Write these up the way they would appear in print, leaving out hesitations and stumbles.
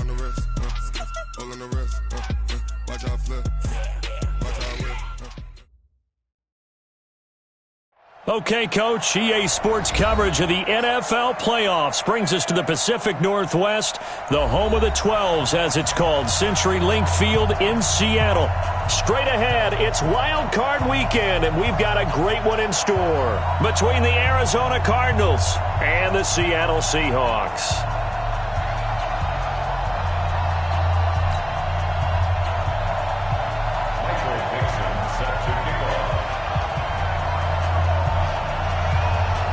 on the wrist, all on the wrist, watch out flip, watch out whip. Okay, Coach, EA Sports coverage of the NFL playoffs brings us to the Pacific Northwest, the home of the 12s, as it's called, CenturyLink Field in Seattle. Straight ahead, it's Wild Card weekend, and we've got a great one in store between the Arizona Cardinals and the Seattle Seahawks.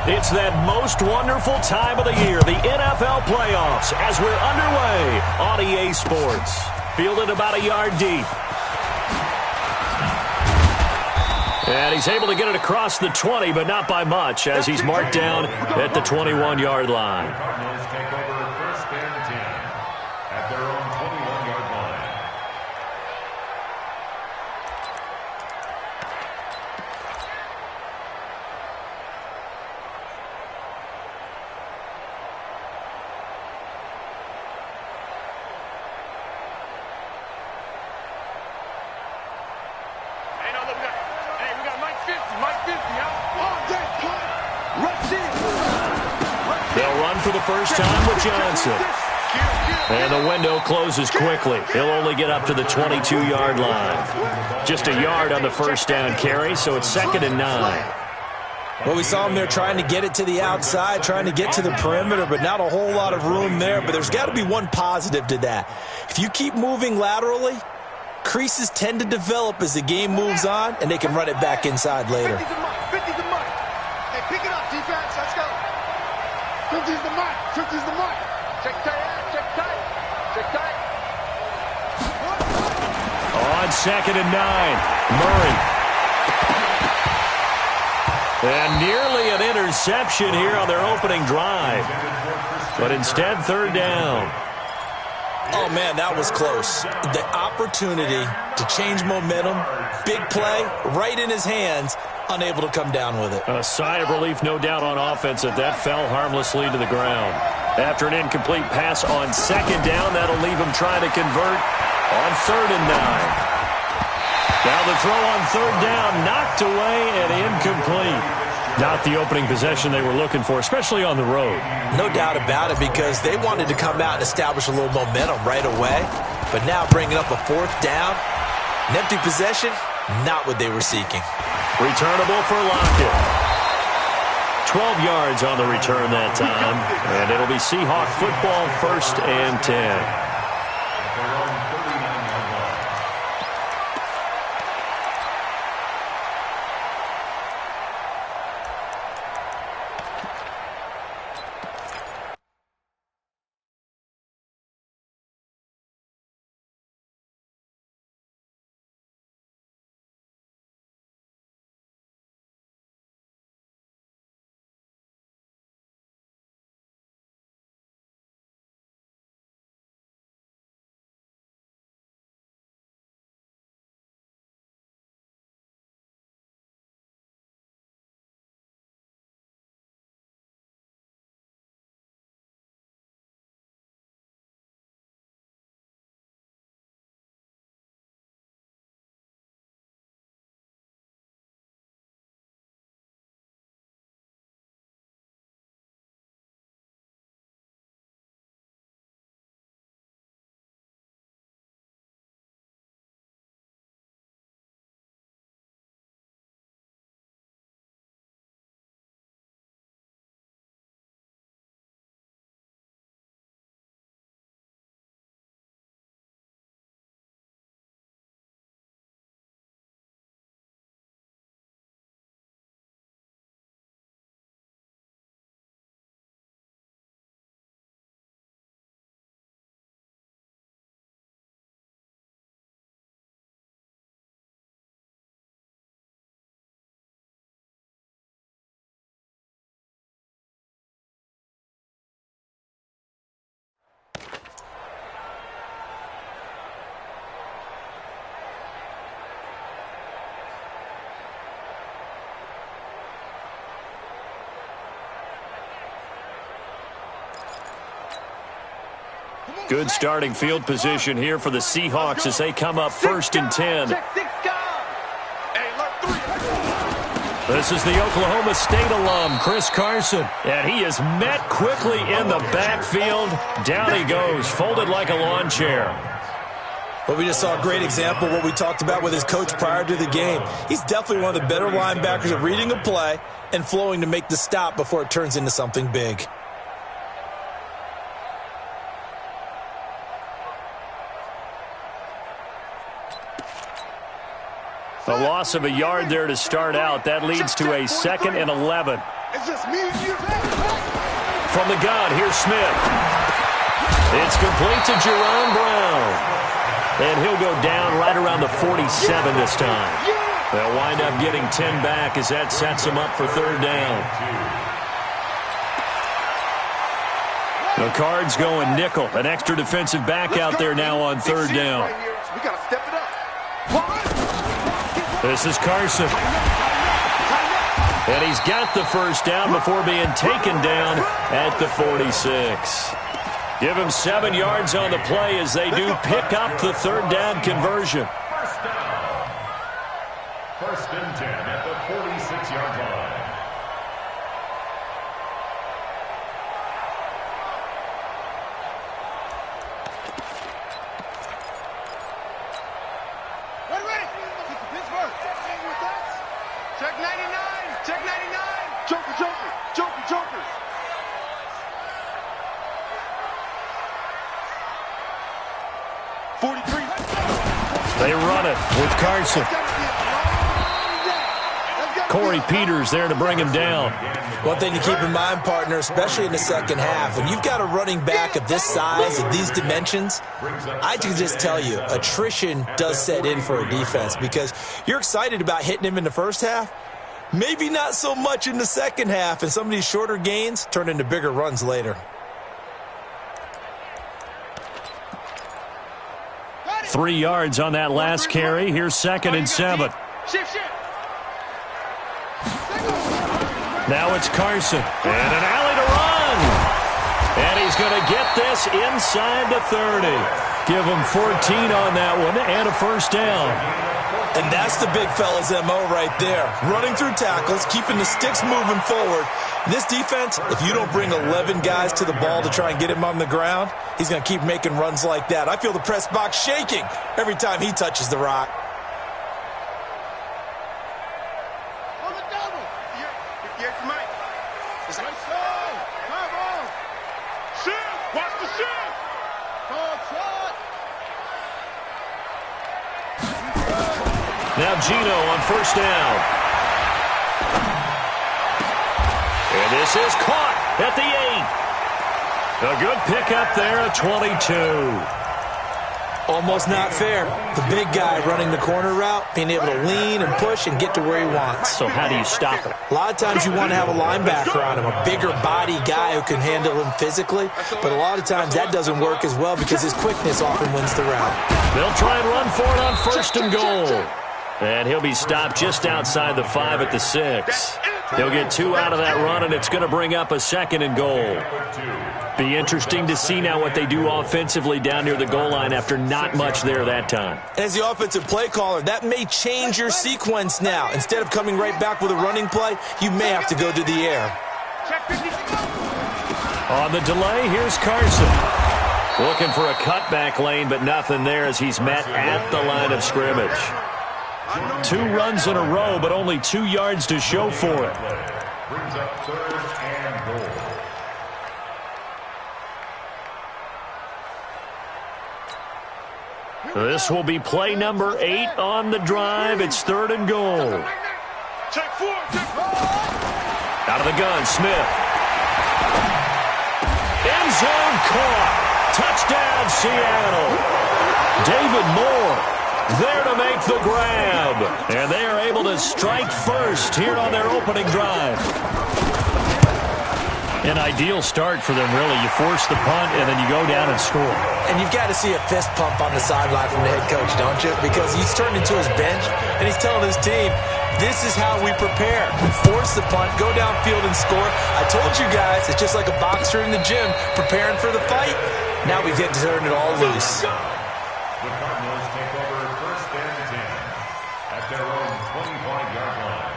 It's that most wonderful time of the year, the NFL playoffs, as we're underway on EA Sports. Fielded about a yard deep. And he's able to get it across the 20, but not by much, as he's marked down at the 21-yard line. Cardinals take over first and 10 at their own 21-yard line. They'll run for the first time with Johnson. And the window closes quickly. He'll only get up to the 22-yard line. Just a yard on the first down carry, so it's 2nd and 9. Well, we saw him there trying to get it to the outside, trying to get to the perimeter, but not a whole lot of room there. But there's got to be one positive to that. If you keep moving laterally, creases tend to develop as the game moves on, and they can run it back inside later. 50's the mark. 50's the mark. Hey, pick it up, defense. Let's go. 50's the mark. 50's the mark. Check tight. Check tight. Check tight. On 2nd and 9, Murray. And nearly an interception here on their opening drive. But instead, 3rd down. Oh, man, that was close. The opportunity to change momentum, big play, right in his hands, unable to come down with it. A sigh of relief, no doubt, on offense that fell harmlessly to the ground. After an incomplete pass on 2nd down, that'll leave him trying to convert on 3rd and 9. Now the throw on 3rd down, knocked away and incomplete. Not the opening possession they were looking for, especially on the road. No doubt about it, because they wanted to come out and establish a little momentum right away. But now bringing up a 4th down, an empty possession, not what they were seeking. Returnable for Lockett. 12 yards on the return that time, and it'll be Seahawk football, 1st and 10. Good starting field position here for the Seahawks as they come up 1st and 10. This is the Oklahoma State alum, Chris Carson. And he is met quickly in the backfield. Down he goes, folded like a lawn chair. Well, we just saw a great example of what we talked about with his coach prior to the game. He's definitely one of the better linebackers at reading a play and flowing to make the stop before it turns into something big. A loss of a yard there to start out. That leads to a 2nd and 11. It's just me and you. From the gun, here's Smith. It's complete to Jerome Brown. And he'll go down right around the 47 this time. They'll wind up getting 10 back as that sets them up for 3rd down. The Cards going nickel. An extra defensive back out there now on 3rd down. We got to step it up. This is Carson. And he's got the 1st down before being taken down at the 46. Give him 7 yards on the play as they do pick up the 3rd down conversion. 1st down. 1st and 10 at the 46-yard line. Check 99. Check 99. Joker, Joker. Joker, Joker. They run it with Carson. Corey Peters there to bring him down. One thing to keep in mind, partner, especially in the second half, when you've got a running back of this size, of these dimensions, I can just tell you, attrition does set in for a defense because you're excited about hitting him in the first half, maybe not so much in the second half, and some of these shorter gains turn into bigger runs later. 3 yards on that last carry. Here's 2nd and 7. Now it's Carson. And an alley to run. And he's going to get this inside the 30. Give him 14 on that one and a 1st down. And that's the big fella's MO right there. Running through tackles, keeping the sticks moving forward. This defense, if you don't bring 11 guys to the ball to try and get him on the ground, he's going to keep making runs like that. I feel the press box shaking every time he touches the rock. On the double. Here's Mike. It's like, come on. Shift. Watch the shift. Call shot. Now Gino on 1st down. And this is caught at the 8. A good pickup there at 22. Almost not fair. The big guy running the corner route, being able to lean and push and get to where he wants. So how do you stop it? A lot of times you want to have a linebacker on him, a bigger body guy who can handle him physically, but a lot of times that doesn't work as well because his quickness often wins the route. They'll try and run for it on 1st and goal. And he'll be stopped just outside the 5 at the 6. He'll get 2 out of that run, and it's going to bring up a 2nd and goal. Be interesting to see now what they do offensively down near the goal line after not much there that time. As the offensive play caller, that may change your sequence now. Instead of coming right back with a running play, you may have to go to the air. On the delay, here's Carson. Looking for a cutback lane, but nothing there as he's met at the line of scrimmage. 2 runs in a row, but only 2 yards to show for it. Brings up 3rd and goal. This will be play number 8 on the drive. It's 3rd and goal. Out of the gun, Smith. End zone caught. Touchdown, Seattle. David Moore there to make the grab. And they are able to strike first here on their opening drive. An ideal start for them, really. You force the punt, and then you go down and score. And you've got to see a fist pump on the sideline from the head coach, don't you? Because he's turned into his bench, and he's telling his team, this is how we prepare. We force the punt, go downfield and score. I told you guys, it's just like a boxer in the gym preparing for the fight. Now we get to turn it all loose. The Cardinals take over 1st and 10 at their own 25-yard line.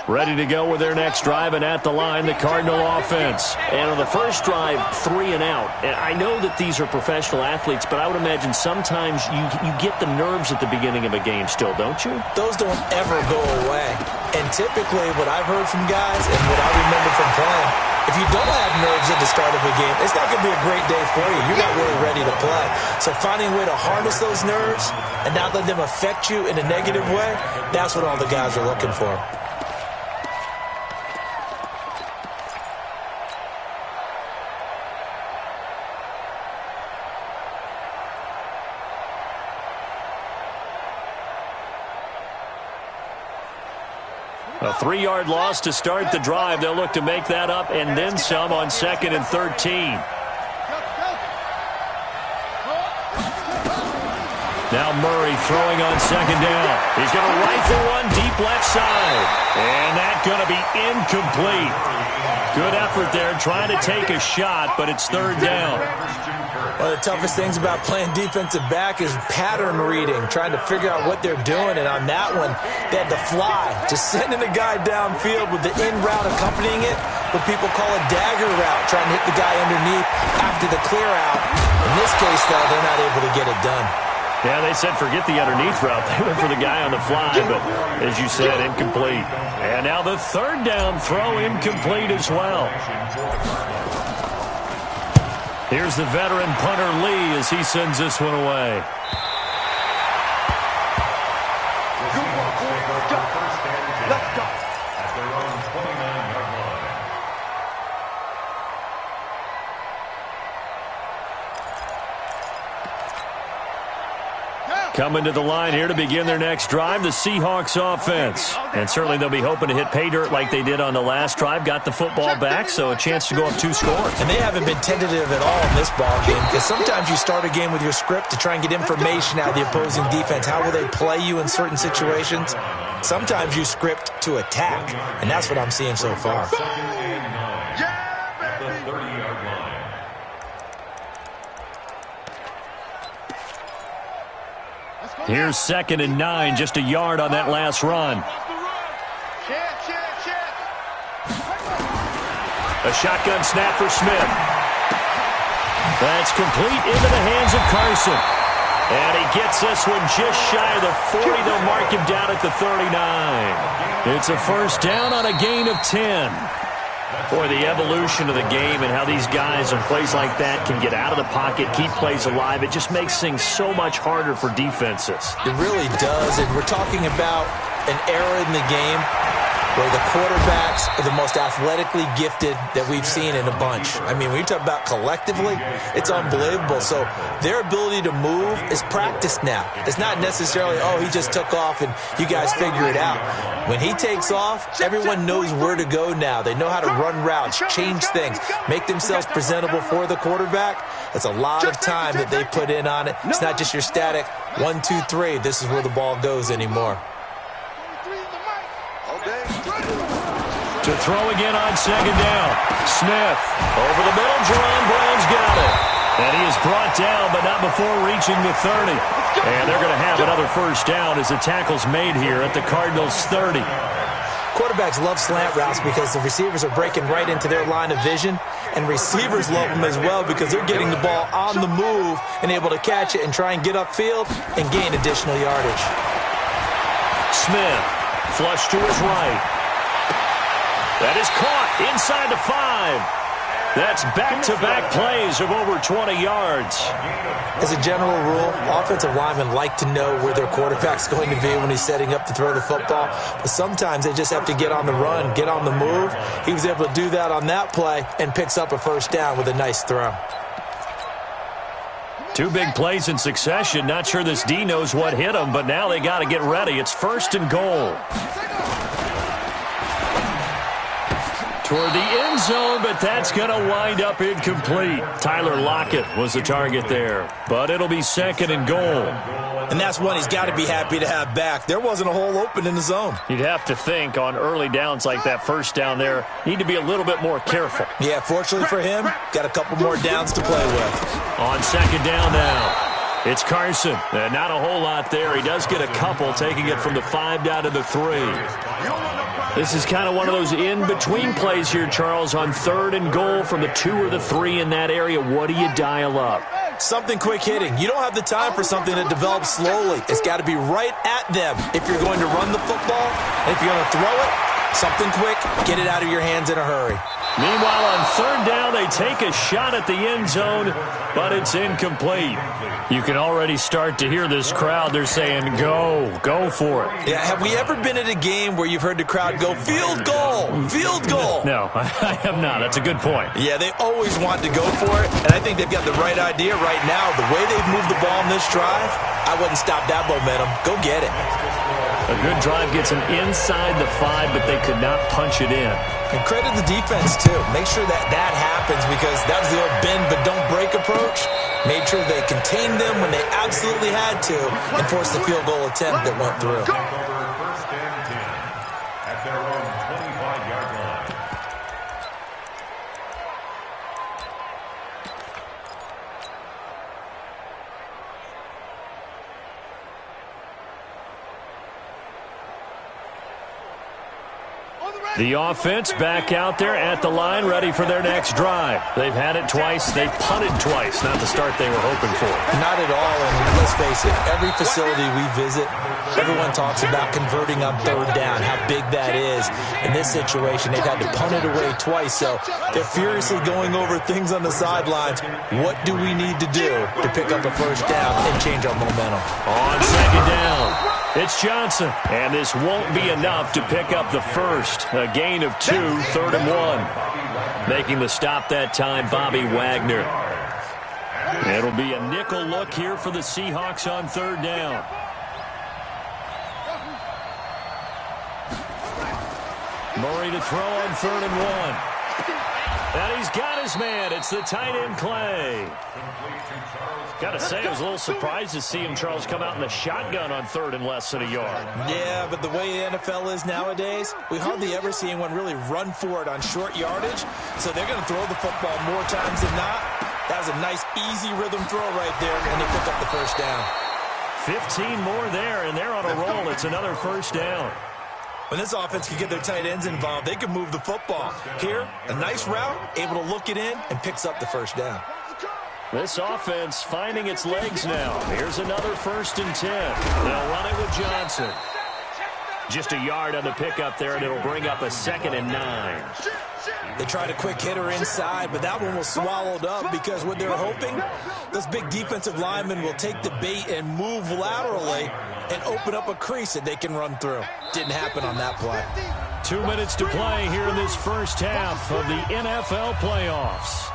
Ready to go with their next drive, and at the line, the Cardinal offense. And on the first drive, 3 and out. And I know that these are professional athletes, but I would imagine sometimes you get the nerves at the beginning of a game still, don't you? Those don't ever go away. And typically what I've heard from guys and what I remember from playing, if you don't have nerves at the start of a game, it's not going to be a great day for you. You're not really ready to play. So finding a way to harness those nerves and not let them affect you in a negative way, that's what all the guys are looking for. A 3-yard loss to start the drive. They'll look to make that up and then some on 2nd and 13. Now Murray throwing on 2nd down. He's going to rifle one deep left side. And that's going to be incomplete. Good effort there trying to take a shot, but it's 3rd down. One of the toughest things about playing defensive back is pattern reading, trying to figure out what they're doing. And on that one, they had to fly, just sending a guy downfield with the in route accompanying it, what people call a dagger route, trying to hit the guy underneath after the clear out. In this case, though, they're not able to get it done. Yeah, they said forget the underneath route. They went for the guy on the fly, but as you said, incomplete. And now the 3rd down throw incomplete as well. Here's the veteran punter Lee as he sends this one away. Let's go. At their own 29-yard line. Coming to the line here to begin their next drive, the Seahawks offense. And certainly they'll be hoping to hit pay dirt like they did on the last drive. Got the football back, so a chance to go up 2 scores. And they haven't been tentative at all in this ball game, because sometimes you start a game with your script to try and get information out of the opposing defense. How will they play you in certain situations? Sometimes you script to attack, and that's what I'm seeing so far. 2nd and 9 at the 30-yard line. Here's 2nd and 9, just a yard on that last run. A shotgun snap for Smith. That's complete into the hands of Carson. And he gets this one just shy of the 40. They'll mark him down at the 39. It's a 1st down on a gain of 10. Boy, the evolution of the game and how these guys on plays like that can get out of the pocket, keep plays alive, it just makes things so much harder for defenses. It really does, and we're talking about an era in the game where the quarterbacks are the most athletically gifted that we've seen in a bunch. I mean, when you talk about collectively, it's unbelievable. So their ability to move is practiced now. It's not necessarily, oh, he just took off and you guys figure it out. When he takes off, everyone knows where to go now. They know how to run routes, change things, make themselves presentable for the quarterback. That's a lot of time that they put in on it. It's not just your static 1, 2, 3. This is where the ball goes anymore. To throw again on 2nd down. Smith over the middle. Jerome Brown's got it. And he is brought down, but not before reaching the 30. And they're going to have another 1st down as the tackle's made here at the Cardinals' 30. Quarterbacks love slant routes because the receivers are breaking right into their line of vision. And receivers love them as well because they're getting the ball on the move and able to catch it and try and get upfield and gain additional yardage. Smith, flush to his right. That is caught inside the 5. That's back-to-back plays of over 20 yards. As a general rule, offensive linemen like to know where their quarterback's going to be when he's setting up to throw the football. But sometimes they just have to get on the run, get on the move. He was able to do that on that play and picks up a 1st down with a nice throw. 2 big plays in succession. Not sure this D knows what hit him, but now they got to get ready. It's 1st and goal. toward the end zone, but that's going to wind up incomplete. Tyler Lockett was the target there, but it'll be 2nd and goal. And that's one he's got to be happy to have back. There wasn't a hole open in the zone. You'd have to think on early downs like that, first down there, need to be a little bit more careful. Yeah, fortunately for him, got a couple more downs to play with. On 2nd down now. It's Carson. Not a whole lot there. He does get a couple, taking it from the 5 down to the 3. This is kind of one of those in-between plays here, Charles, on 3rd and goal from the 2 or the 3 in that area. What do you dial up? Something quick hitting. You don't have the time for something that develops slowly. It's got to be right at them if you're going to run the football. And if you're going to throw it, something quick, get it out of your hands in a hurry. Meanwhile, on 3rd down, they take a shot at the end zone, but it's incomplete. You can already start to hear this crowd. They're saying, go for it. Yeah, have we ever been at a game where you've heard the crowd go, field goal, field goal? No, I have not. That's a good point. Yeah, they always want to go for it, and I think they've got the right idea right now. The way they've moved the ball in this drive, I wouldn't stop that momentum. Go get it. A good drive gets them inside the 5, but they could not punch it in. And credit the defense, too. Make sure that happens because that was the old bend but don't break approach. Made sure they contained them when they absolutely had to and forced the field goal attempt that went through. First and 10 at their own 25-yard line. The offense back out there at the line, ready for their next drive. They've had it twice. They've punted twice. Not the start they were hoping for. Not at all, and let's face it, every facility we visit, everyone talks about converting on 3rd down, how big that is. In this situation, they've had to punt it away twice, so they're furiously going over things on the sidelines. What do we need to do to pick up a 1st down and change our momentum? On 2nd down. It's Johnson, and this won't be enough to pick up the 1st. A gain of 2, 3rd and 1. Making the stop that time, Bobby Wagner. It'll be a nickel look here for the Seahawks on 3rd down. Murray to throw on 3rd and 1. And he's got his man. It's the tight end, Clay. Got to say, I was a little surprised to see him, Charles, come out in the shotgun on 3rd and less than a yard. Yeah, but the way the NFL is nowadays, we hardly ever see anyone really run for it on short yardage. So they're going to throw the football more times than not. That was a nice, easy rhythm throw right there, and they pick up the 1st down. 15 more there, and they're on a roll. It's another 1st down. When this offense can get their tight ends involved, they can move the football. Here, a nice route, able to look it in, and picks up the 1st down. This offense finding its legs now. Here's another 1st and 10. They'll run it with Johnson. Just a yard on the pickup there, and it'll bring up a 2nd and 9. They tried a quick hitter inside, but that one was swallowed up because what they're hoping, those big defensive linemen will take the bait and move laterally and open up a crease that they can run through. Didn't happen on that play. 2 minutes to play here in this first half of the NFL playoffs.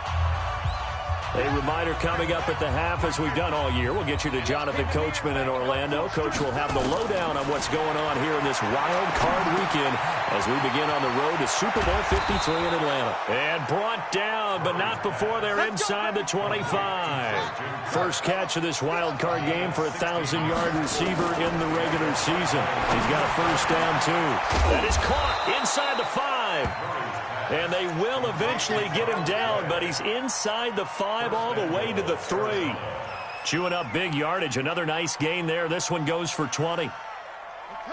A reminder coming up at the half, as we've done all year. We'll get you to Jonathan Coachman in Orlando. Coach will have the lowdown on what's going on here in this wild card weekend as we begin on the road to Super Bowl 53 in Atlanta. And brought down, but not before they're inside the 25. First catch of this wild card game for a 1,000-yard receiver in the regular season. He's got a 1st down, too. That is caught inside the 5. And they will eventually get him down, but he's inside the 5 all the way to the 3. Chewing up big yardage. Another nice gain there. This one goes for 20.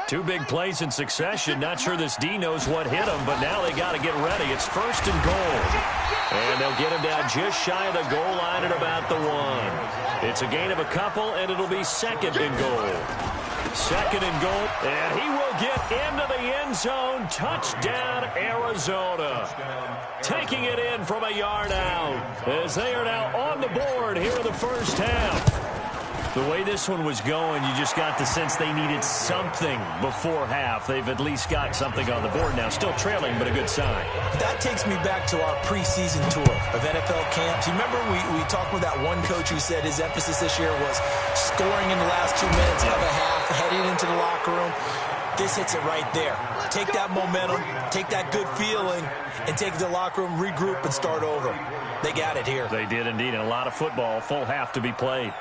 2 big plays in succession. Not sure this D knows what hit him, but now they got to get ready. It's 1st and goal. And they'll get him down just shy of the goal line at about the 1. It's a gain of a couple, and it'll be 2nd and goal. 2nd and goal, and he will get into the end zone. Touchdown, Arizona. Taking it in from a yard out as they are now on the board here in the first half. The way this one was going, you just got the sense they needed something before half. They've at least got something on the board now. Still trailing, but a good sign. That takes me back to our preseason tour of NFL camps. You remember we talked with that one coach who said his emphasis this year was scoring in the last 2 minutes of a half, heading into the locker room. This hits it right there. Take that momentum, take that good feeling, and take it to the locker room, regroup, and start over. They got it here. They did indeed, and a lot of football, full half to be played.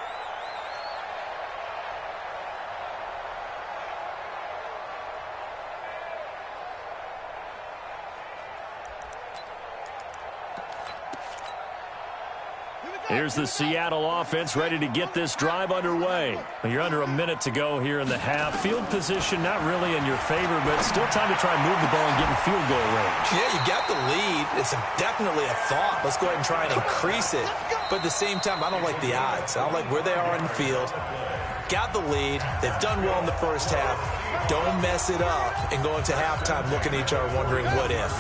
Here's the Seattle offense ready to get this drive underway. You're under a minute to go here in the half. Field position not really in your favor, but still time to try and move the ball and get in field goal range. Yeah, you got the lead. It's definitely a thought. Let's go ahead and try and increase it. But at the same time, I don't like the odds. I don't like where they are in the field. Got the lead. They've done well in the first half. Don't mess it up and go into halftime looking at each other wondering what if.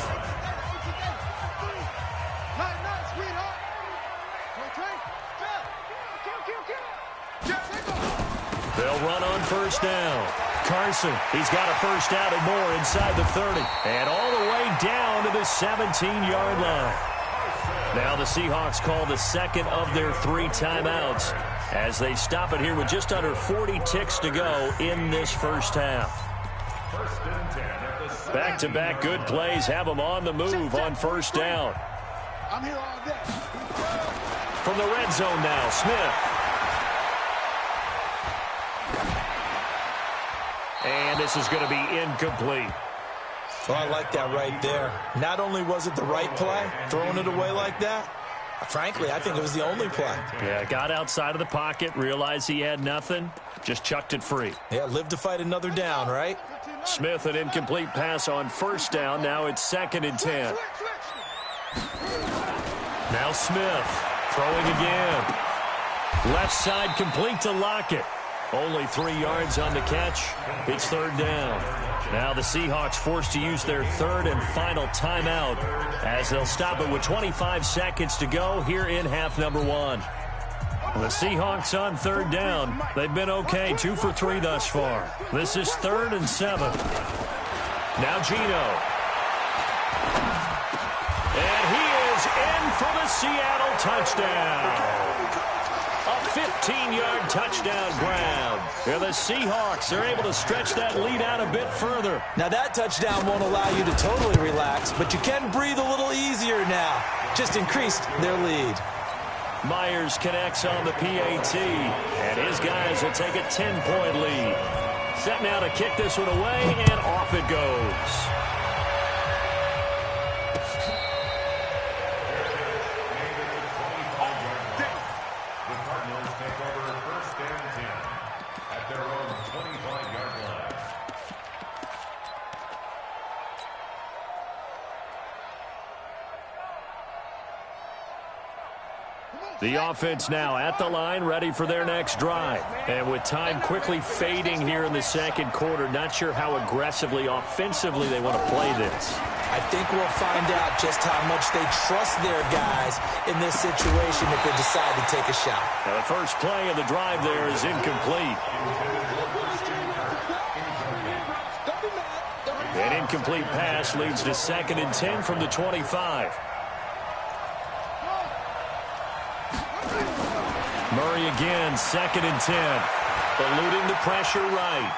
They'll run on first down. Carson, he's got a first down and more inside the 30. And all the way down to the 17-yard line. Now the Seahawks call the second of their 3 timeouts as they stop it here with just under 40 ticks to go in this first half. Back-to-back good plays have them on the move on first down. I'm here all day. From the red zone now, Smith. And this is going to be incomplete. Oh, I like that right there. Not only was it the right play, throwing it away like that, frankly, I think it was the only play. Yeah, got outside of the pocket, realized he had nothing, just chucked it free. Yeah, live to fight another down, right? Smith, an incomplete pass on first down. Now it's 2nd and 10. Now Smith throwing again. Left side complete to Lockett. Only 3 yards on the catch. It's 3rd down. Now the Seahawks forced to use their 3rd and final timeout as they'll stop it with 25 seconds to go here in half number 1. The Seahawks on 3rd down. They've been okay, 2 for 3 thus far. This is 3rd and 7. Now Geno. And he is in for the Seattle touchdown. A 15-yard touchdown grab. And the Seahawks are able to stretch that lead out a bit further. Now that touchdown won't allow you to totally relax, but you can breathe a little easier now. Just increased their lead. Myers connects on the PAT, and his guys will take a 10-point lead. Set now to kick this one away, and off it goes. The offense now at the line, ready for their next drive. And with time quickly fading here in the second quarter, not sure how aggressively, offensively they want to play this. I think we'll find out just how much they trust their guys in this situation if they decide to take a shot. Now the first play of the drive there is incomplete. An incomplete pass leads to 2nd and 10 from the 25. Murray again, 2nd and 10. Eluding the pressure right.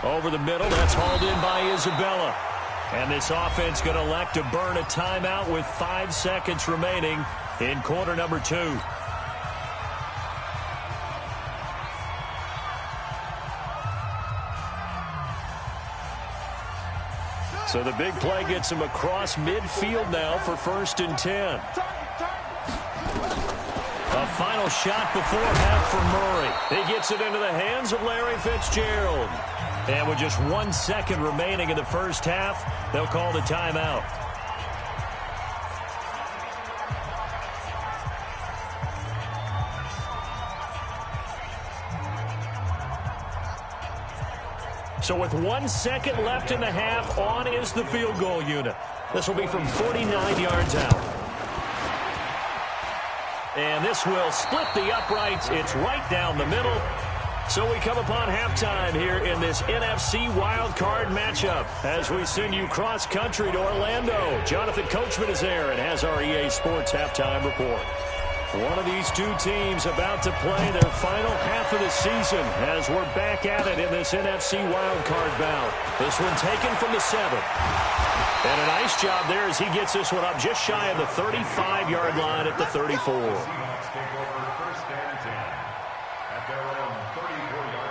Over the middle, that's hauled in by Isabella. And this offense going to elect to burn a timeout with 5 seconds remaining in quarter number 2. So the big play gets him across midfield now for 1st and 10. A final shot before half for Murray. He gets it into the hands of Larry Fitzgerald. And with just 1 second remaining in the first half, they'll call the timeout. So with 1 second left in the half, on is the field goal unit. This will be from 49 yards out. And this will split the uprights. It's right down the middle. So we come upon halftime here in this NFC wildcard matchup as we send you cross-country to Orlando. Jonathan Coachman is there and has our EA Sports halftime report. One of these two teams about to play their final half of the season as we're back at it in this NFC wildcard bout. This one taken from the 7. And a nice job there as he gets this one up just shy of the 35-yard line at the 34. Seahawks take over first and 10 at their own 34-yard line.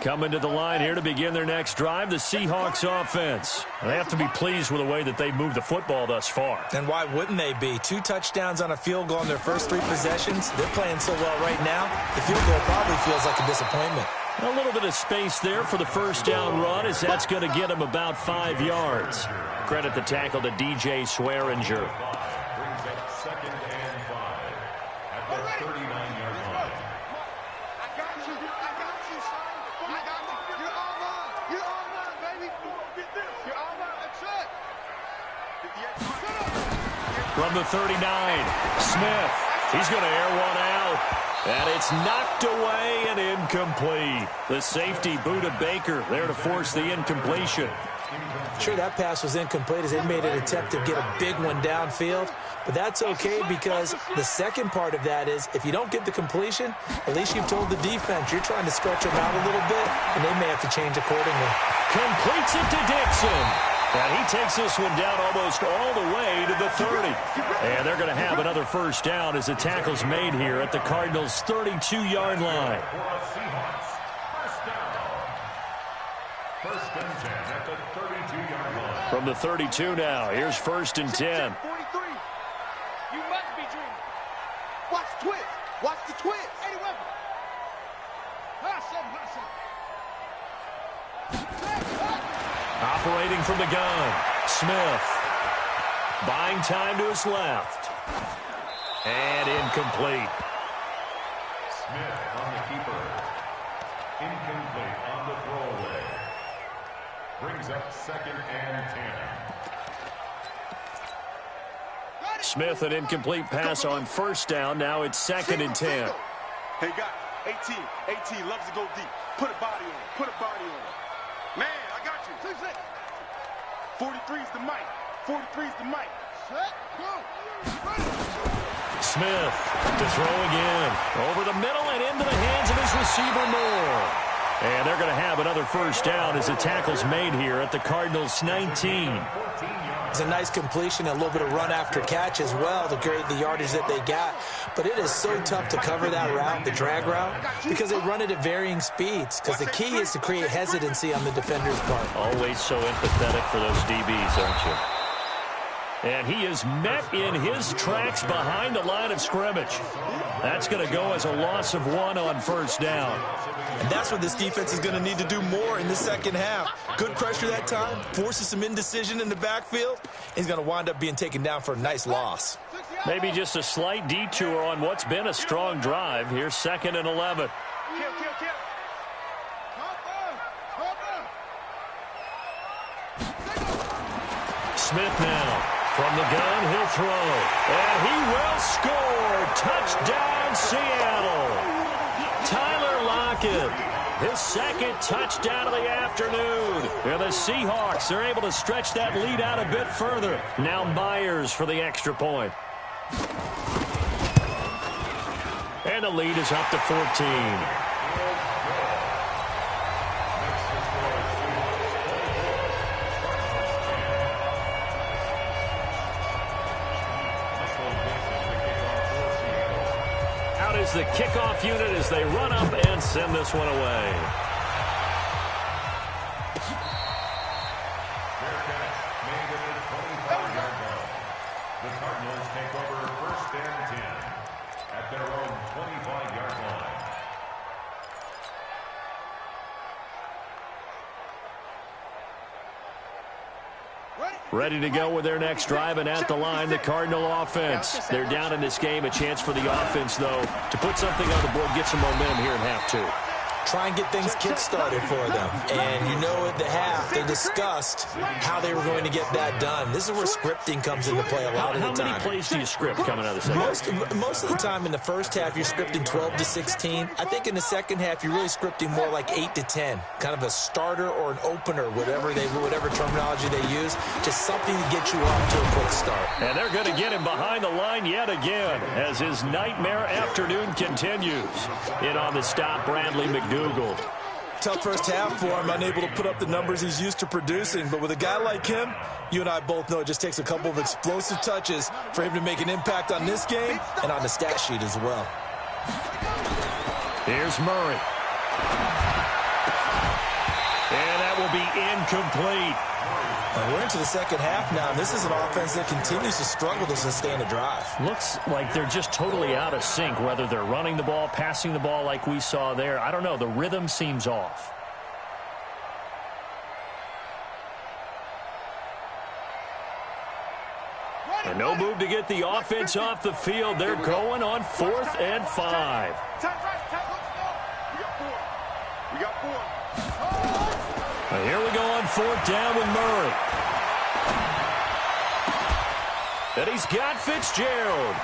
Coming to the line here to begin their next drive, the Seahawks offense. They have to be pleased with the way that they've moved the football thus far. And why wouldn't they be? 2 touchdowns on a field goal in their first 3 possessions. They're playing so well right now, the field goal probably feels like a disappointment. A little bit of space there for the first down run as that's going to get him about 5 yards. Credit the tackle to DJ Swearinger. Brings up second and 5 at the 39-yard line. From the 39, Smith. He's going to air one out. And it's knocked away and incomplete. The safety, Buda Baker, there to force the incompletion. Sure, that pass was incomplete as they made an attempt to get a big one downfield. But that's okay because the second part of that is if you don't get the completion, at least you've told the defense you're trying to stretch them out a little bit, and they may have to change accordingly. Completes it to Dixon. And he takes this one down almost all the way to the 30. And they're going to have another first down as the tackle's made here at the Cardinals' 32-yard line. First and 10 at the 32-yard line. From the 32 now, here's first and 10. 43. You must be dreaming. Watch the twist. Watch the twist. 81. Operating from the gun, Smith. Buying time to his left. And incomplete. Smith on the keeper. Incomplete on the throwaway. Brings up second and 10. Smith, an incomplete pass on first down. Now it's second and 10. Hey, guys, 18 loves to go deep. Put a body on him. Put a body on him. Man, I got you. 43's the mic. 43's the mic. Set, go. Smith to throw again. Over the middle and into the hands of his receiver Moore. And they're going to have another first down as the tackle's made here at the Cardinals' 19. It's a nice completion, a little bit of run after catch as well to create the yardage that they got. But it is so tough to cover that route, the drag route, because they run it at varying speeds. Because the key is to create hesitancy on the defender's part. Always so empathetic for those DBs, aren't you? And he is met in his tracks behind the line of scrimmage. That's going to go as a loss of 1 on first down. And that's what this defense is going to need to do more in the second half. Good pressure that time, forces some indecision in the backfield. He's going to wind up being taken down for a nice loss. Maybe just a slight detour on what's been a strong drive. Here's second and 11. Smith now. From the gun, he'll throw. And he will score. Touchdown, Seattle. Tyler Lockett, his second touchdown of the afternoon. And the Seahawks are able to stretch that lead out a bit further. Now Myers for the extra point. And the lead is up to 14. Is the kickoff unit as they run up and send this one away. Fair catch made at the 25-yard line. The Cardinals take over first and 10 at their own 25-yard line. Ready to go with their next drive, and at the line, the Cardinal offense. They're down in this game. A chance for the offense, though, to put something on the board, get some momentum here in half 2. try and get things kick-started for them. And you know at the half, they discussed how they were going to get that done. This is where scripting comes into play a lot of the time. How many plays do you script coming out of the second? Most of the time in the first half, you're scripting 12 to 16. I think in the second half, you're really scripting more like 8 to 10. Kind of a starter or an opener, whatever terminology they use. Just something to get you off to a quick start. And they're going to get him behind the line yet again as his nightmare afternoon continues. In on the stop, Bradley McDougald. Tough first half for him, unable to put up the numbers he's used to producing. But with a guy like him, you and I both know it just takes a couple of explosive touches for him to make an impact on this game and on the stat sheet as well. Here's Murray. And that will be incomplete. And we're into the second half now, and this is an offense that continues to struggle to sustain a drive. Looks like they're just totally out of sync, whether they're running the ball, passing the ball like we saw there. I don't know. The rhythm seems off. And no move to get the offense off the field. They're going on 4th and 5. We got 4. And here we go on 4th down with Murray. And he's got Fitzgerald.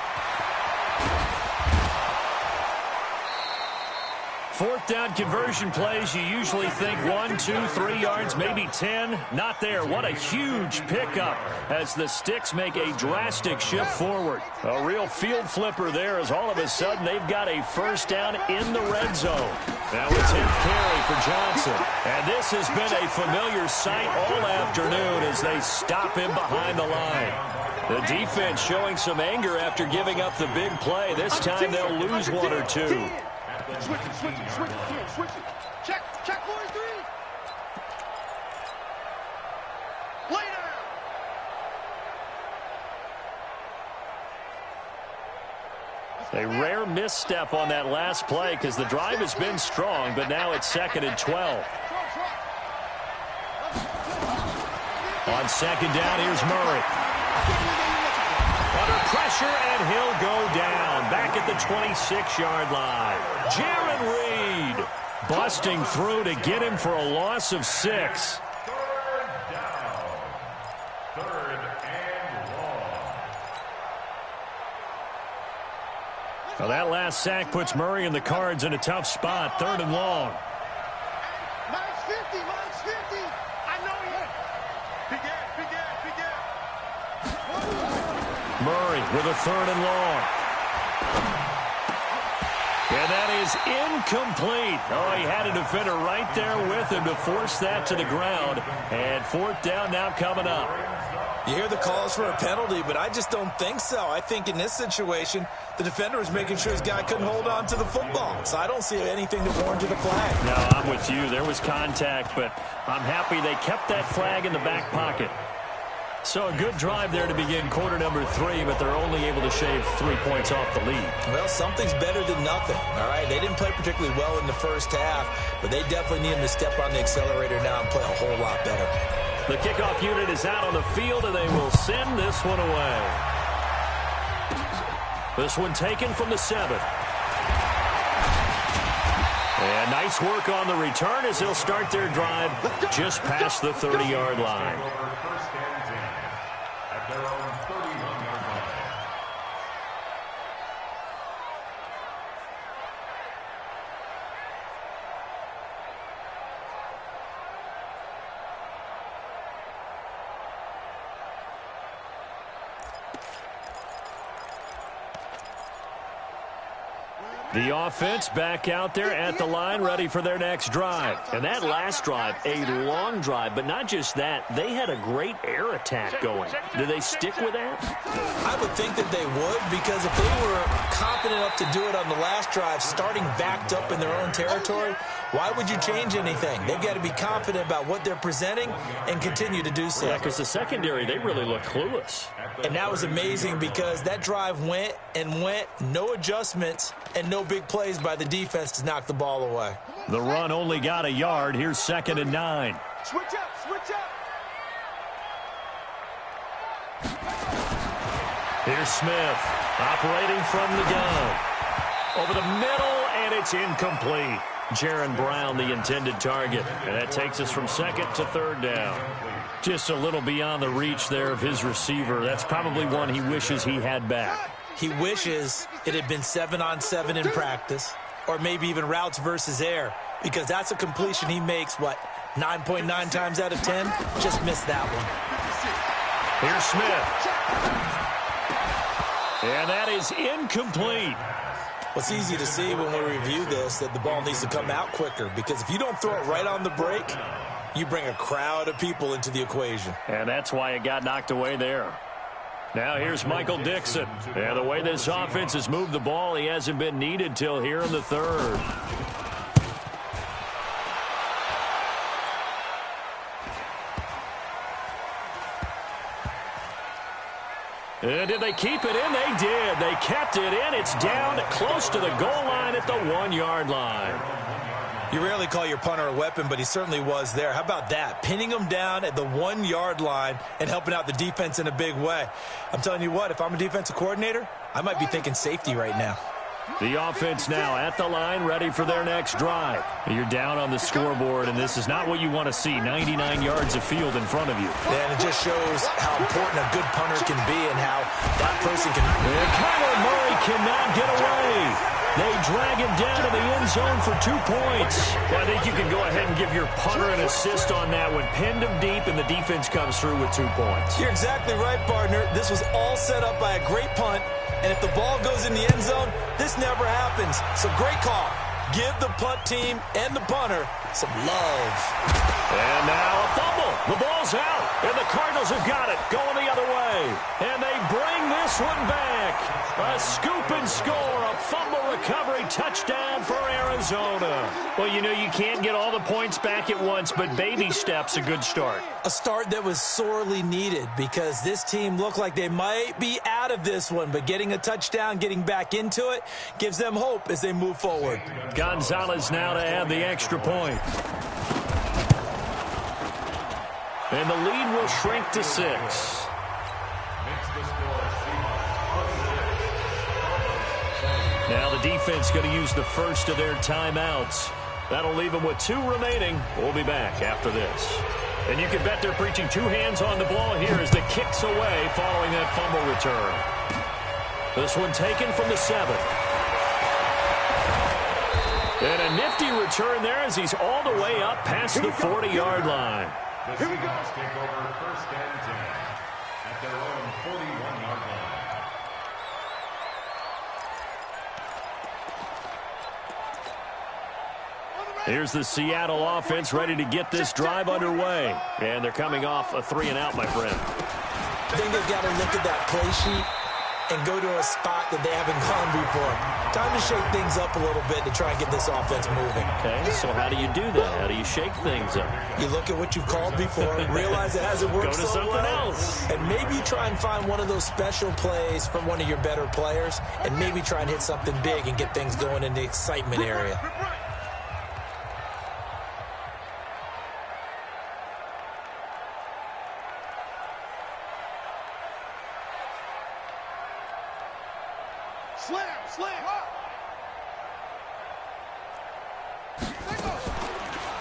4th down conversion plays, you usually think 1, 2, 3 yards, maybe 10. Not there. What a huge pickup as the Sticks make a drastic shift forward. A real field flipper there as all of a sudden they've got a first down in the red zone. Now a 10th carry for Johnson. And this has been a familiar sight all afternoon as they stop him behind the line. The defense showing some anger after giving up the big play. This time they'll lose 1 or 2. Switch it. Check 43. Lay down. A rare misstep on that last play because the drive has been strong, but now it's 2nd and 12. On 2nd down, here's Murray. Under pressure, and he'll go down. Back at the 26-yard line. Jaron Reed busting through to get him for a loss of 6. 3rd down. 3rd and long. Well, that last sack puts Murray and the Cards in a tough spot. 3rd and long. Minus 50. I know you. Big gap. Murray with a 3rd and long. And that is incomplete. Oh, he had a defender right there with him to force that to the ground. And 4th down now coming up. You hear the calls for a penalty, but I just don't think so. I think in this situation, the defender was making sure his guy couldn't hold on to the football. So I don't see anything that warranted a flag. No, I'm with you. There was contact, but I'm happy they kept that flag in the back pocket. So a good drive there to begin quarter number 3, but they're only able to shave 3 points off the lead. Well, something's better than nothing, all right? They didn't play particularly well in the first half, but they definitely need them to step on the accelerator now and play a whole lot better. The kickoff unit is out on the field, and they will send this one away. This one taken from the 7. And nice work on the return as they'll start their drive just past the 30-yard line. Their own 31-yard line. The offense back out there at the line, ready for their next drive. And that last drive, a long drive, but not just that. They had a great air attack going. Do they stick with that? I would think that they would, because if they were confident enough to do it on the last drive, starting backed up in their own territory, why would you change anything? They've got to be confident about what they're presenting and continue to do so. Yeah, because the secondary, they really look clueless. And that was amazing because that drive went, no adjustments, and no big plays by the defense to knock the ball away. The run only got a yard. Here's 2nd and 9. Switch up. Here's Smith operating from the gun. Over the middle, and it's incomplete. Jaron Brown, the intended target. And that takes us from second to third down. Just a little beyond the reach there of his receiver. That's probably one he wishes he had back. He wishes it had been 7-on-7 in practice, or maybe even routes versus air, because that's a completion he makes, 9.9 times out of 10? Just missed that one. Here's Smith. And that is incomplete. Well, it's easy to see when we review this that the ball needs to come out quicker, because if you don't throw it right on the break, you bring a crowd of people into the equation. And that's why it got knocked away there. Now here's Michael Dixon. And the way this offense has moved the ball, he hasn't been needed till here in the third. And did they keep it in? They did. They kept it in. It's down close to the goal line at the 1-yard line. You rarely call your punter a weapon, but he certainly was there. How about that? Pinning him down at the 1-yard line and helping out the defense in a big way. I'm telling you what, if I'm a defensive coordinator, I might be thinking safety right now. The offense now at the line, ready for their next drive. You're down on the scoreboard, and this is not what you want to see, 99 yards of field in front of you. And it just shows how important a good punter can be and how that person can... And Kyler Murray cannot get away. They drag him down to the end zone for 2 points. Well, I think you can go ahead and give your punter an assist on that one. Pinned him deep, and the defense comes through with 2 points. You're exactly right, partner. This was all set up by a great punt. And if the ball goes in the end zone, this never happens. So great call. Give the punt team and the punter some love. And now a fumble. The ball's out. And the Cardinals have got it. Going the other way. And they bring this one back. A scoop and score. A fumble recovery touchdown for Arizona. Well, you know, you can't get all the points back at once, but baby steps, a good start. A start that was sorely needed because this team looked like they might be out of this one, but getting a touchdown, getting back into it, gives them hope as they move forward. Gonzalez now to add the extra point. And the lead will shrink to 6. Now the defense going to use the first of their timeouts. That'll leave them with 2 remaining. We'll be back after this. And you can bet they're preaching 2 hands on the ball here as the kick's away following that fumble return. This one taken from the 7. And a nifty return there as he's all the way up past the 40-yard line. The Seahawks take over first and 10 at their own 41-yard line. Here's the Seattle offense ready to get this drive underway. And they're coming off a 3-and-out, my friend. I think they've got to look at that play sheet and go to a spot that they haven't gone before. Time to shake things up a little bit to try and get this offense moving. Okay, so how do you do that? How do you shake things up? You look at what you've called before, realize it hasn't worked Go to so something well, else. and maybe try and find one of those special plays from one of your better players, and maybe try and hit something big and get things going in the excitement area.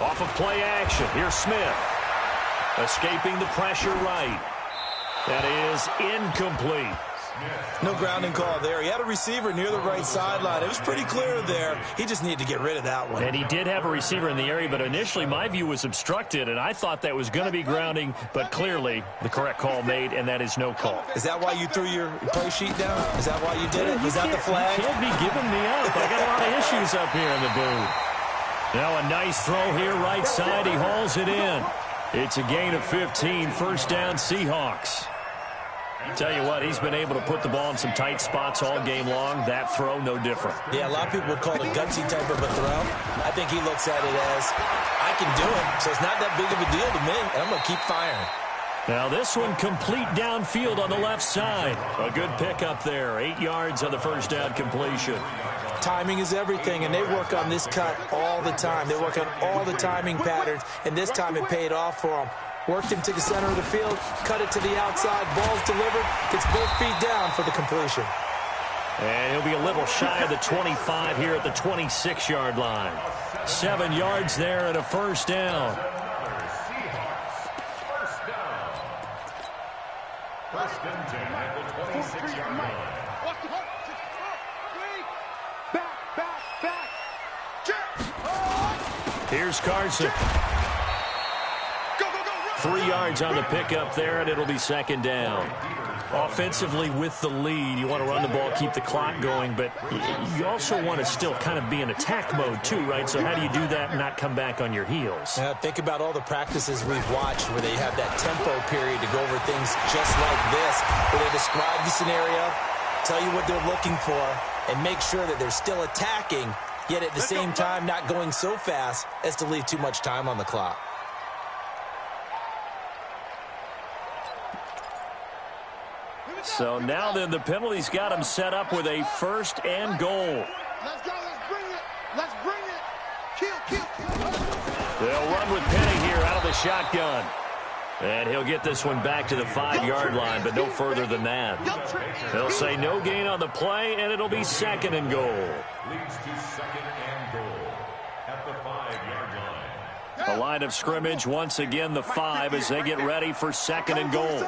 Off of play action, here's Smith. Escaping the pressure right. That is incomplete. No grounding call there. He had a receiver near the right sideline. It was pretty clear there. He just needed to get rid of that one. And he did have a receiver in the area, but initially my view was obstructed, and I thought that was going to be grounding, but clearly the correct call made, and that is no call. Is that why you threw your play sheet down? Is that why you did it? Was that the flag? You can't be giving me up. I got a lot of issues up here in the booth. Now a nice throw here right side. He hauls it in. It's a gain of 15. First down, Seahawks. Tell you what, he's been able to put the ball in some tight spots all game long. That throw, no different. Yeah, a lot of people would call it a gutsy type of a throw. I think he looks at it as, I can do it, so it's not that big of a deal to me, and I'm going to keep firing. Now this one complete downfield on the left side. A good pickup there. 8 yards on the first down completion. Timing is everything, and they work on this cut all the time. They work on all the timing patterns, and this time it paid off for them. Worked him to the center of the field, cut it to the outside, ball's delivered, gets both feet down for the completion. And he'll be a little shy of the 25 here at the 26-yard line. 7 yards there and a first down. Seahawks, first down. First and 10 at the 26-yard line. Here's Carson. 3 yards on the pickup there, and it'll be second down. Offensively with the lead, you want to run the ball, keep the clock going, but you also want to still kind of be in attack mode too, right? So how do you do that and not come back on your heels? Think about all the practices we've watched where they have that tempo period to go over things just like this, where they describe the scenario, tell you what they're looking for, and make sure that they're still attacking, yet at the same time not going so fast as to leave too much time on the clock. So now then the penalty's got him set up with a first and goal. Let's go, let's bring it. Let's bring it. Kill. They'll run with Penny here out of the shotgun. And he'll get this one back to the 5-yard line, but no further than that. They'll say no gain on the play, and it'll be second and goal. Leads to second and goal at the 5-yard line. A line of scrimmage, once again the 5 as they get ready for second and goal.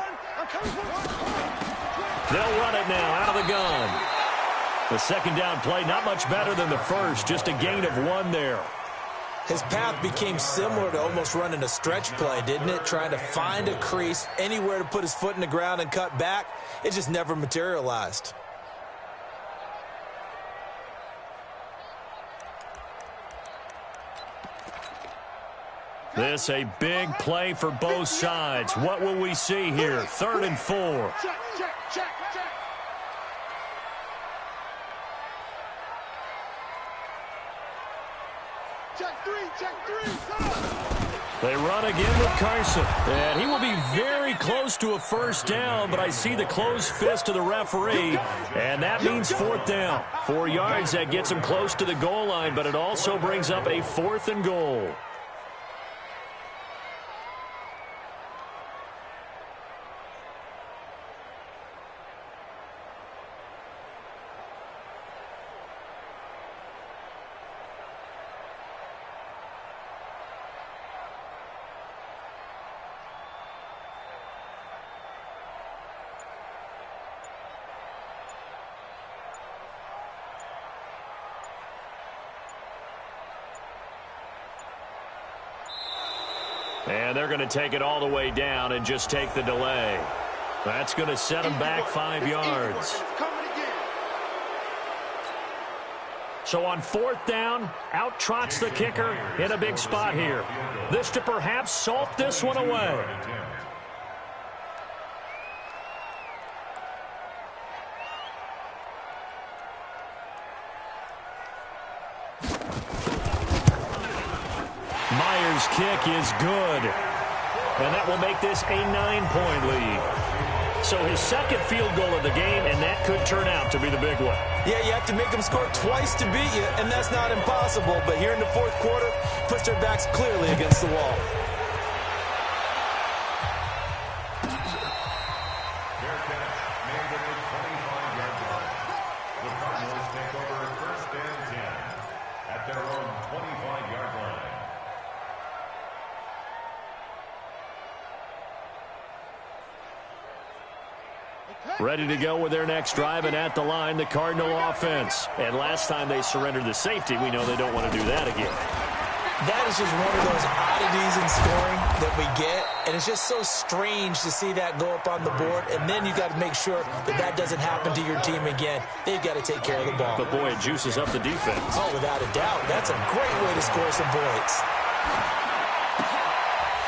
They'll run it now out of the gun. The second down play, not much better than the first, just a gain of 1 there. His path became similar to almost running a stretch play, didn't it? Trying to find a crease, anywhere to put his foot in the ground and cut back. It just never materialized. This a big play for both sides. What will we see here? 3rd and 4. Check. Check three. They run again with Carson. And he will be very close to a first down, but I see the closed fist of the referee, and that means 4th down. 4 yards, that gets him close to the goal line, but it also brings up a 4th and goal. And they're going to take it all the way down and just take the delay. That's going to set them back 5 yards. So on 4th down, out trots the kicker in a big spot here. This to perhaps salt this one away. Myers' kick is good. And that will make this a 9-point lead. So his second field goal of the game, and that could turn out to be the big one. Yeah, you have to make them score twice to beat you, and that's not impossible. But here in the 4th quarter, puts their backs clearly against the wall. Fair catch made at the 25-yard line. The Cardinals take over 1st and 10 at their own 25-yard line. Ready to go with their next drive, and at the line, the Cardinal offense. And last time they surrendered the safety, we know they don't want to do that again. That is just one of those oddities in scoring that we get, and it's just so strange to see that go up on the board, and then you got to make sure that that doesn't happen to your team again. They've got to take care of the ball. But, boy, it juices up the defense. Oh, without a doubt. That's a great way to score some points.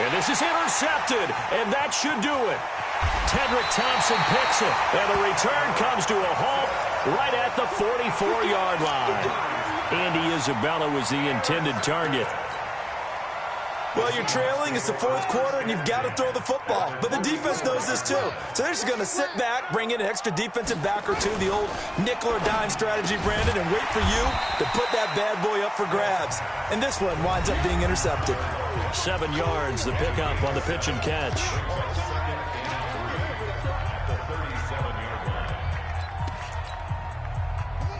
And this is intercepted, and that should do it. Tedrick Thompson picks it, and the return comes to a halt right at the 44-yard line. Andy Isabella was the intended target. Well, you're trailing. It's the 4th quarter, and you've got to throw the football. But the defense knows this, too. So they're just going to sit back, bring in an extra defensive back or two, the old nickel or dime strategy, Brandon, and wait for you to put that bad boy up for grabs. And this one winds up being intercepted. 7 yards, the pickup on the pitch and catch.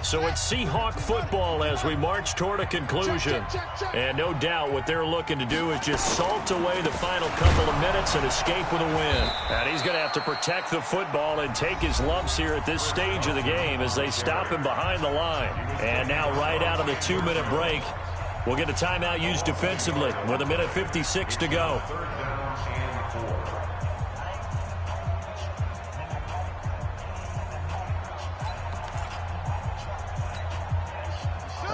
So it's Seahawk football as we march toward a conclusion. And no doubt what they're looking to do is just salt away the final couple of minutes and escape with a win. And he's going to have to protect the football and take his lumps here at this stage of the game as they stop him behind the line. And now right out of the 2-minute break, we'll get a timeout used defensively with 1:56 to go.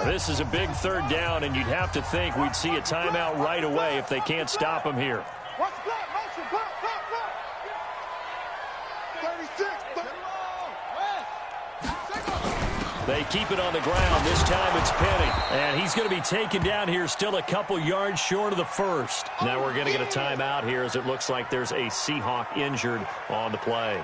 This is a big third down, and you'd have to think we'd see a timeout right away if they can't stop him here. They keep it on the ground. This time it's Penny. And he's going to be taken down here still a couple yards short of the first. Now we're going to get a timeout here as it looks like there's a Seahawk injured on the play.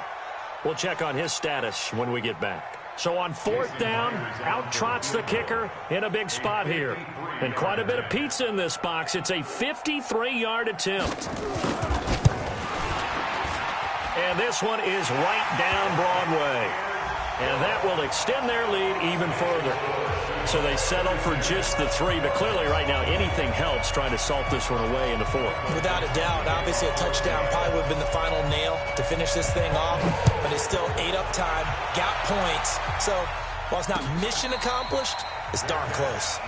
We'll check on his status when we get back. So on 4th down, out trots the kicker in a big spot here. And quite a bit of pizza in this box. It's a 53-yard attempt. And this one is right down Broadway. And that will extend their lead even further. So they settle for just the 3. But clearly right now anything helps trying to salt this one away in the 4th. Without a doubt, obviously a touchdown probably would have been the final nail to finish this thing off. But it's still 8 up time, got points. So while it's not mission accomplished, it's darn close. The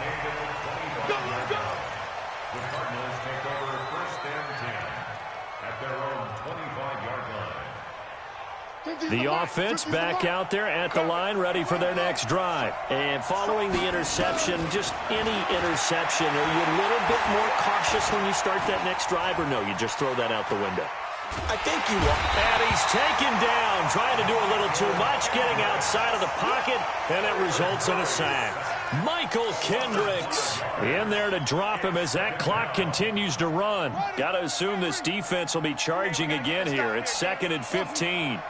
Cardinals take over 1st and 10 at their own 25-yard line. The offense back out there at the line, ready for their next drive. And following the interception, just any interception, are you a little bit more cautious when you start that next drive, or no, you just throw that out the window? I think you are. And he's taken down, trying to do a little too much, getting outside of the pocket, and it results in a sack. Michael Kendricks in there to drop him as that clock continues to run. Got to assume this defense will be charging again here. It's 2nd and 15.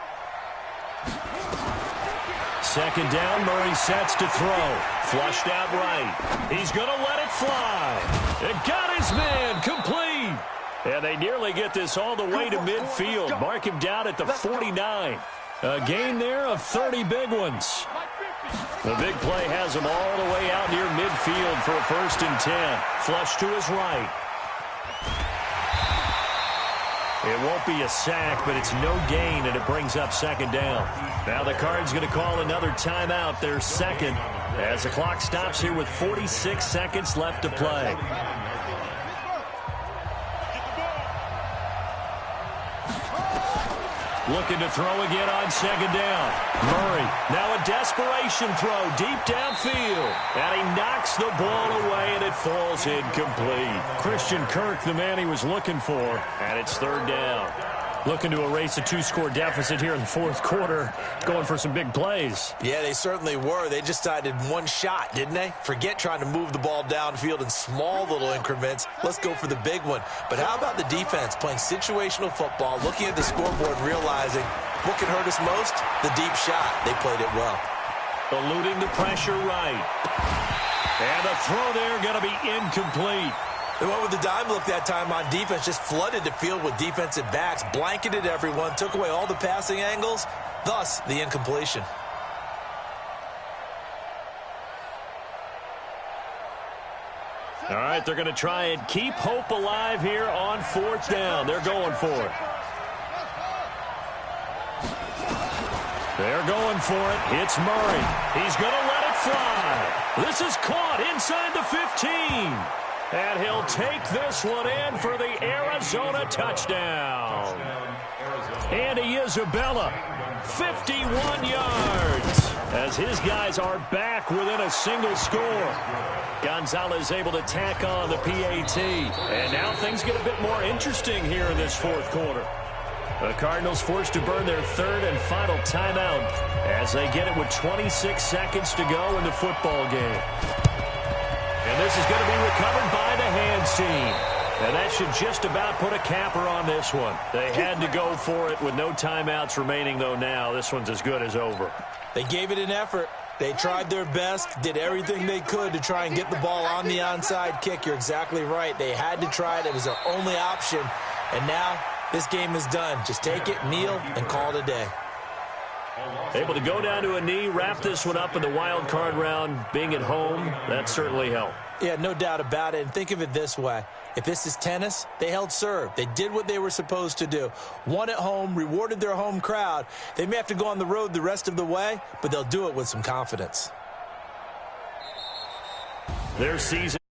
2nd down, Murray sets to throw. Flushed out right. He's going to let it fly. It got his man complete. And they nearly get this all the way to midfield. Mark him down at the 49. A gain there of 30 big ones. The big play has him all the way out near midfield for a 1st and 10. Flush to his right. It won't be a sack, but it's no gain, and it brings up 2nd down. Now the Cards going to call another timeout, their 2nd, as the clock stops here with 46 seconds left to play. Looking to throw again on 2nd down. Murray, now a desperation throw deep downfield. And he knocks the ball away, and it falls incomplete. Christian Kirk, the man he was looking for, and it's 3rd down. Looking to erase a 2-score deficit here in the 4th quarter, going for some big plays. Yeah, they certainly were. They just decided one shot, didn't they? Forget trying to move the ball downfield in small little increments. Let's go for the big one. But how about the defense playing situational football, looking at the scoreboard and realizing what can hurt us most? The deep shot. They played it well. Eluding the pressure right. And the throw there going to be incomplete. They went with the dime look that time on defense, just flooded the field with defensive backs, blanketed everyone, took away all the passing angles, thus the incompletion. All right, they're going to try and keep hope alive here on 4th down. They're going for it. They're going for it. It's Murray. He's going to let it fly. This is caught inside the 15. And he'll take this one in for the Arizona touchdown. Andy Isabella, 51 yards, as his guys are back within a single score. Gonzalez able to tack on the PAT. And now things get a bit more interesting here in this 4th quarter. The Cardinals forced to burn their 3rd and final timeout as they get it with 26 seconds to go in the football game. And this is going to be recovered by the hands team. And that should just about put a capper on this one. They had to go for it with no timeouts remaining, though now. This one's as good as over. They gave it an effort. They tried their best, did everything they could to try and get the ball on the onside kick. You're exactly right. They had to try it. It was their only option. And now this game is done. Just take it, kneel, and call it a day. Able to go down to a knee, wrap this one up in the wild card round. Being at home, that certainly helped. Yeah, no doubt about it. And think of it this way. If this is tennis, they held serve. They did what they were supposed to do. Won at home, rewarded their home crowd. They may have to go on the road the rest of the way, but they'll do it with some confidence. Their season.